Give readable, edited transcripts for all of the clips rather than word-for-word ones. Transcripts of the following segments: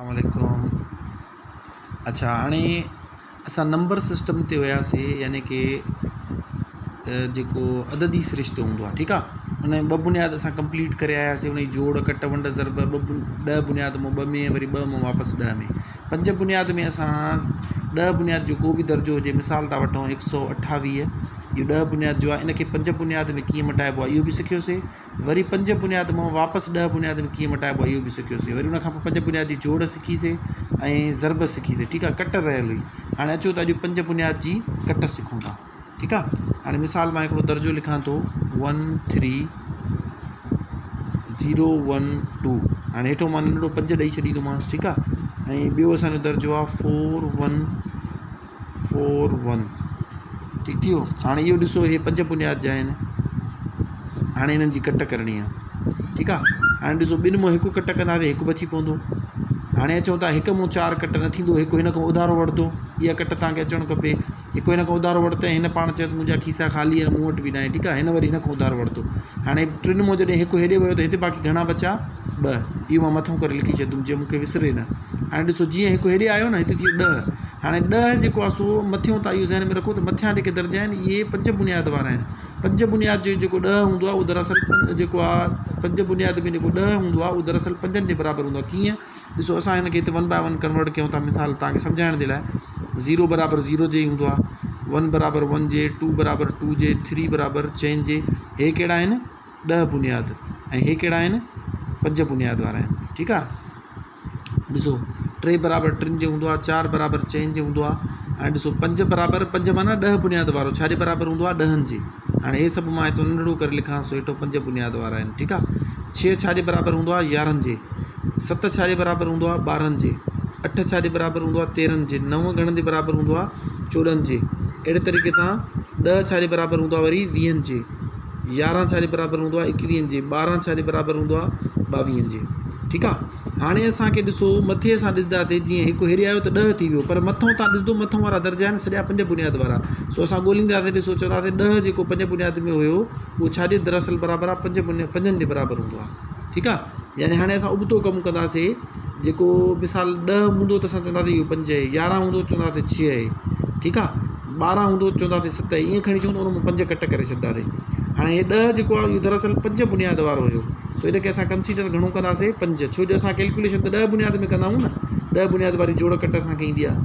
अस्सलामुअलैकुम। अच्छा हाणे असां नंबर सिस्टम ते हुयासीं, यानी कि जेको अददी सिरिश्तो हूंदो आहे, ठीकु आहे। उन ॿ बुनियाद असां कंप्लीट करे आयासीं, उन जी जोड़ कट वंड ज़रब 10 बुनियाद में 2 में वरी 2 में वापसि 10 में 5 बुनियाद में असां 10 बुनियाद जो को बि दर्जो हुजे, मिसाल था वठूं 128, इहो 10 बुनियाद जो आहे, इनखे 5 बुनियाद में कीअं मटाइबो आहे इहो बि सिखियोसीं। वरी 5 बुनियाद में वापसि 10 बुनियाद में कीअं मटाइबो आहे इहो बि सिखियोसीं। वरी उनखां पोइ 5 बुनियाद जी जोड़ सिखीसीं ऐं ज़रब सिखीसीं, ठीकु आहे। कट रहियल हुई। हाणे अचो त अॼु 5 बुनियाद जी कट सिखूं था, ठीकु आहे। हाणे मिसाल मां हिकिड़ो दर्जो लिखां थो 13012। हाणे हेठो मां नंढिड़ो 5 ॾेई छॾींदोमांसि, ठीकु आहे। ऐं ॿियो असांजो दर्जो आहे 4141, ठीकु थी वियो। हाणे इहो ॾिसो, इहे 5 बुनियाद जा आहिनि। हाणे हिननि जी कट करणी आहे, ठीकु आहे। हाणे ॾिसो, 2 मां 1 कट कंदासीं, 1 बची पवंदो। हाणे अचूं था 1 मां 4 कट न थींदो, 1 हिन खां उधारो वठंदो। इहा कट तव्हांखे अचणु खपे। 1 हिन खां उधारो वरिते, हिन पाण चयसि मुंहिंजा खीसा ख़ाली आहिनि, मूं वटि बि न आहे, ठीकु आहे। हिन वरी हिन खां उधारो वरितो। हाणे 3 मां जॾहिं 1 हेॾे वियो त हिते बाक़ी घणा बचा 2। इहो मां मथां करे लिखी छॾियमि जीअं मूंखे विसरे न। हाणे ॾिसो, जीअं 1 हेॾे आयो न, हिते थी वियो 10। हाणे 10 जेको आहे सो मथियों तव्हां इहो ज़हन में रखो त मथियां जेके दर्जा आहिनि इहे 5 बुनियाद वारा आहिनि। 5 बुनियाद जो जेको 10 हूंदो आहे उहो दरअसल जेको आहे 5 बुनियाद में जेको 10 हूंदो आहे उहो दरअसल 5 जे बराबरि हूंदो आहे। कीअं? ॾिसो, असां हिनखे हिते 1 बाय 1 कन्वर्ट कयूं था। मिसाल तव्हांखे सम्झाइण जे लाइ, 0 बराबरि 0 जे हूंदो आहे, 1 बराबरि 1 जे, 2 बराबरि 2 जे, 3 बराबरि 4 जे। हे कहिड़ा आहिनि? 10 बुनियाद। ऐं हे कहिड़ा आहिनि? 5 बुनियाद वारा आहिनि, ठीकु आहे। ॾिसो, 3 बराबरि 3 जे हूंदो आहे, 4 बराबरि 4 जे हूंदो आहे। हाणे ॾिसो, 5 बराबरि 5 माना 10 बुनियाद वारो छाजे बराबरि हूंदो आहे? 10 जे। हाणे हे सभु मां हितो नंढिड़ो करे लिखांसि थो, हेठो 5 बुनियाद वारा आहिनि, ठीकु आहे। 6 छाजे बराबरि हूंदो आहे? 11 जे। 7 छाजे बराबरि हूंदो आहे? 12 जे। 8 छाजे बराबरि हूंदो आहे? 13 जे। 9 घणनि जे बराबरि हूंदो आहे? 14 जे। अहिड़े तरीक़े सां 10 छाजे बराबरि हूंदो आहे? वरी 20 जे। 11 छाजे बराबरि हूंदो आहे? 21 जे। 12 छाजे बराबरि हूंदो आहे? 22 जे, ठीकु आहे। हाणे असांखे ॾिसो, मथे असां ॾिसंदासीं, जीअं 1 हेॾे आयो त 10 थी वियो, पर मथां तव्हां ॾिसंदो मथां वारा दर्जा आहिनि सॼा 5 बुनियाद वारा। सो असां ॻोल्हींदासीं। ॾिसो, चवंदासीं 10 जेको 5 बुनियाद में हुयो उहो छाजे दरअसल बराबरि आहे? 5 जे बराबरि हूंदो आहे, ठीकु आहे। यानी हाणे असां उबतो कमु कंदासीं। जेको मिसाल 10 हूंदो त असां चवंदासीं इहो 5 आहे, 11 हूंदो चवंदासीं 6 आहे, ठीकु आहे। 12 हूंदो चवंदासीं 7 आहे। ईअं खणी चऊं त उन में 5 कट करे छॾींदासीं। हाणे हे 10 जेको आहे इहो दरअसल 5 बुनियाद वारो हुयो। सो हिनखे असां कंसीडर घणो कंदासीं? 5। छो जो असां कैलकुलेशन त 10 बुनियाद में कंदा आहियूं न, 10 बुनियाद वारी जोड़ कट असांखे ईंदी आहे।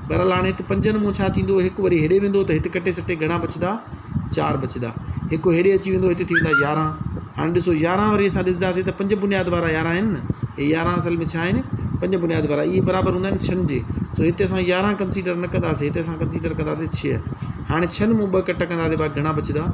बहरहाल हाणे हिते 5 मां छा थींदो? 1 वरी हेॾे वेंदो त हिते कटे सटे घणा बचंदा? 4 बचंदा। 1 हेॾे अची वेंदो, हिते थी वेंदा 11। हाणे ॾिसो, 11 वरी असां ॾिसंदासीं त 5 बुनियाद वारा 11 आहिनि न। हे 11 असल में छा आहिनि? 5 बुनियाद वारा। इहे बराबरि हूंदा आहिनि 6 जे। सो हिते असां 11 कंसीडर न कंदासीं, हिते असां कंसीडर कंदासीं 6। हाणे 6 मां 2 कट कंदासीं, बाक़ी घणा बचंदा?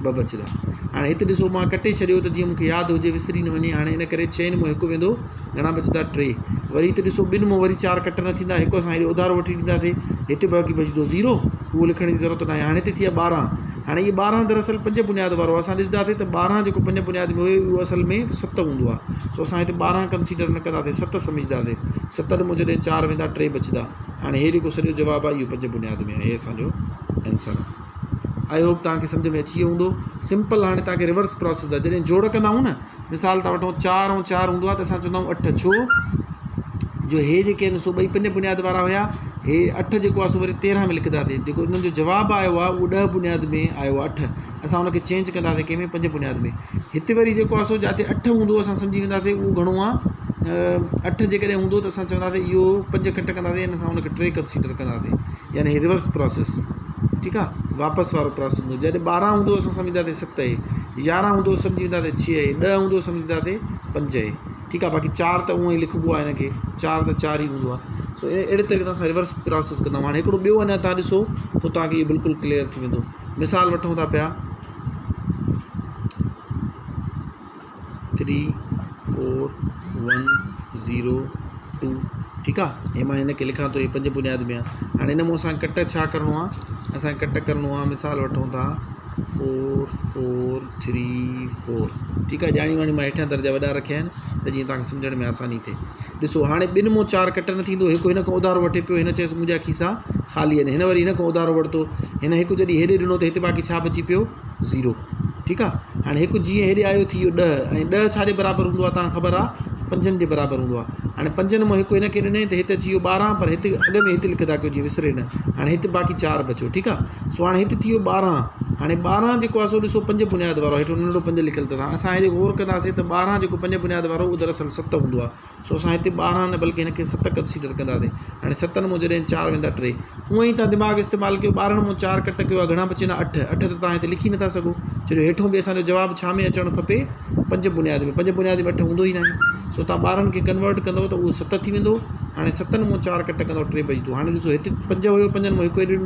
2 बचंदा। हाणे हिते ॾिसो, मां कटे छॾियो त जीअं मूंखे यादि हुजे, विसरी न वञे। हाणे इन करे 6 मां 1 वेंदो, घणा बचंदा? 3। वरी हिते ॾिसो, 2 मां वरी 4 कट न थींदा, 1 असां हेॾे उधारो वठी ॾींदासीं, हिते बाक़ी बचंदो 0, उहो लिखण जी ज़रूरत न आहे। हाणे हिते थी विया 12। हाणे इहे 12 दरअसल 5 बुनियाद वारो आहे। असां ॾिसंदासीं त 12 जेको 5 बुनियाद में हुयो उहो असल में 7 हूंदो आहे। सो असां हिते 12 कंसीडर न कंदासीं, 7 सम्झंदासीं। 7 मां जॾहिं 4 वेंदा 3 बचंदा। हाणे हे जेको सॼो जवाबु आहे इहो 5 बुनियाद में आहे। हे असांजो आंसर आहे। आई होप तव्हांखे सम्झ में अची वियो हूंदो। सिंपल। हाणे तव्हांखे रिवर्स प्रोसेस आहे। जॾहिं जोड़ कंदा आहियूं न, मिसाल था वठूं 4 ऐं 4 हूंदो आहे त असां चवंदा आहियूं 8। छो जो हे जेके आहिनि सो ॿई 5 बुनियाद वारा हुया। हे 8 जेको आहे सो वरी 13 में लिखंदासीं। जेको इन्हनि जो जवाबु आयो आहे उहो 10 बुनियाद में आयो आहे, 8। असां हुनखे चेंज कंदासीं कंहिंमें? 5 बुनियाद में। हिते वरी जेको आहे सो जिते 8 हूंदो असां सम्झी वेंदासीं उहो घणो आहे? 8 जेकॾहिं हूंदो त असां चवंदासीं इहो 5 कट कंदासीं, ऐं असां हुनखे 3 कंसीडर कंदासीं, यानी रिवर्स प्रोसेस, ठीकु आहे। वापसि वारो प्रोसेस हूंदो। जॾहिं 12 हूंदो असां सम्झंदासीं 7 आहे, 11 हूंदो सम्झी वेंदासीं 6 आहे, 10 हूंदो सम्झंदासीं 5 आहे, ठीकु आहे। बाक़ी 4 त उअं ई लिखिबो आहे, हिनखे 4 त 4 ई हूंदो आहे। सो अहिड़े तरीक़े सां असां रिवर्स प्रोसेस कंदा आहियूं। हाणे हिकिड़ो ॿियो अञा तव्हां ॾिसो पोइ तव्हांखे इहो बिल्कुलु क्लियर थी वेंदो। मिसाल वठूं था पिया 34102, ठीकु आहे। हे मां हिनखे लिखां थो, हे 5 बुनियाद में आहे। हाणे हिन मां असांखे कट छा करिणो आहे? असांखे कट करिणो आहे, मिसाल वठूं था 4434, ठीकु आहे। ॼाणी वाणी मां हेठियां दर्जा वॾा रखिया आहिनि त जीअं तव्हांखे सम्झण में आसानी थिए। ॾिसो, हाणे 2 मां 4 कट न थींदो। 1 हिन खां उधारो वठे पियो, हिन चयसि मुंहिंजा खीसा ख़ाली आहिनि, हिन वरी हिन खां उधारो वरितो, हिन 1 जॾहिं हेॾे ॾिनो त हिते बाक़ी छा बची पियो? 0, ठीकु आहे। हाणे 1 जीअं हेॾे आयो थी वियो 10, ऐं 10 छाजे बराबरि हूंदो आहे? तव्हांखे ख़बर आहे 5 जे बराबरि हूंदो आहे। हाणे 5 मां हिकु हिनखे ॾिनई त हिते अची वियो 12, पर हिते अॻ में हिते लिखंदा कयो जीअं विसरे न। हाणे हिते बाक़ी 4 बचियो, ठीकु आहे। सो हाणे हिते थी वियो 12। हाणे 12 जेको आहे सो ॾिसो 5 बुनियाद वारो, हेठि नंढो 5 लिखियलु अथव। असां हेॾे गौर कंदासीं त 12 जेको 5 बुनियाद वारो उहो दरअसल 7 हूंदो आहे। सो असां हिते 12 न बल्कि हिनखे 7 कंसीडर कंदासीं। हाणे 7 मां जॾहिं 4 वेंदा 3, हूअं ई तव्हां दिमाग़ इस्तेमालु कयो। 12 मां 4 कट कयो आहे, घणा बचींदा 8। 8 त तव्हां हिते लिखी नथा सघो, छो जो हेठों बि असांजो जवाबु छा में अचणु खपे, 5 बुनियाद में। 5 बुनियाद में 8 हूंदो ई न आहे। सो तव्हां 12 खे कन्वर्ट कंदव त उहो 7 थी वेंदो। हाणे 7 मां 4 कट कंदव, 3 बचंदो। हाणे ॾिसो हिते 5 हुयो, 5 मां हिकु हेॾे ॾिनो,